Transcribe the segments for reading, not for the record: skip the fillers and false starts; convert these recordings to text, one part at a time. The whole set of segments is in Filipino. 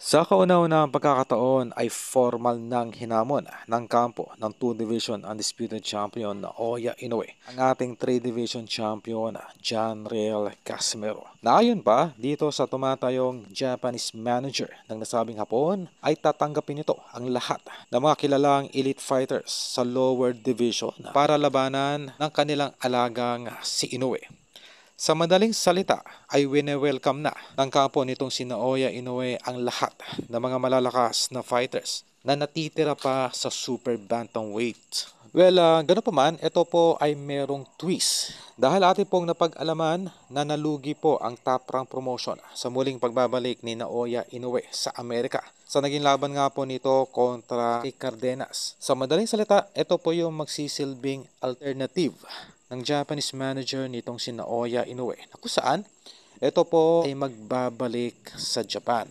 Sa kauna-unahang pagkakataon ay formal ng hinamon ng kampo ng 2 Division Undisputed Champion na Oya Inoue, ang ating 3 Division Champion John Riel Casimero. Naayon pa dito sa tumatayong Japanese manager ng nasabing hapon ay tatanggapin nito ang lahat ng mga kilalang elite fighters sa lower division para labanan ng kanilang alagang si Inoue. Sa madaling salita ay wine-welcome na ng kampo nitong si Naoya Inoue ang lahat ng mga malalakas na fighters na natitira pa sa super bantamweight. Well, gano'n pa man, ito po ay merong twist. Dahil atin pong napag-alaman na nalugi po ang Top Rank Promotion sa muling pagbabalik ni Naoya Inoue sa Amerika. Sa naging laban nga po nito kontra kay Cardenas. Sa madaling salita, ito po yung magsisilbing alternative ng Japanese manager nitong si Naoya Inoue na kung saan ito po ay magbabalik sa Japan.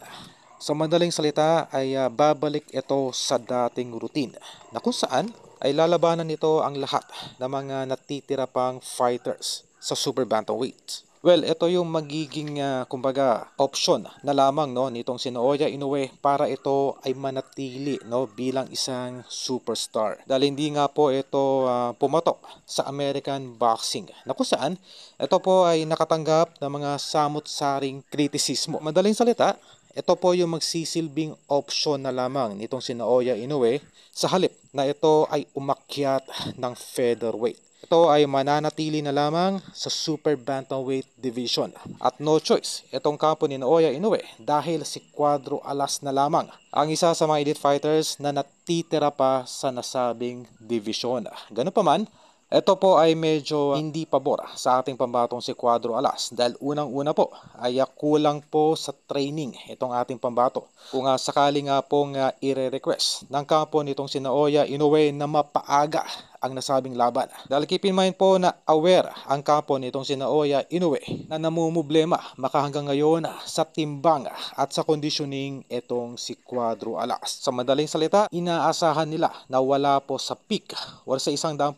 Sa madaling salita ay babalik ito sa dating routine na kung saan ay lalabanan nito ang lahat ng mga natitira pang fighters sa super bantamweight. Well, ito yung magiging kumbaga option na lamang nitong si Naoya Inoue para ito ay manatili bilang isang superstar. Dahil hindi nga po ito pumatok sa American boxing na kung saan ito po ay nakatanggap ng mga samut-saring kritisismo. Madaling salita, ito po yung magsisilbing option na lamang nitong si Naoya Inoue sa halip na ito ay umakyat ng featherweight. Ito ay mananatili na lamang sa super bantamweight division. At no choice, itong kampo ni Naoya Inoue dahil si Cuadro Alas na lamang ang isa sa mga elite fighters na natitira pa sa nasabing division. Ganun pa man, ito po ay medyo hindi pabor sa ating pambatong si Cuadro Alas dahil unang-una po ay kulang po sa training itong ating pambato. Kung sakali nga pong i-request ng kampo nitong si Naoya Inoue na mapaaga ang nasabing laban. Dahil keep in mind po na aware ang kampo nitong si Naoya Inoue na namumblema makahanggang ngayon sa timbang at sa conditioning itong si Cuadro Alas. Sa madaling salita, inaasahan nila na wala po sa peak o sa 100%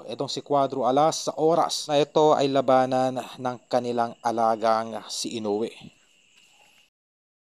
itong si Cuadro Alas sa oras na ito ay labanan ng kanilang alagang si Inoue.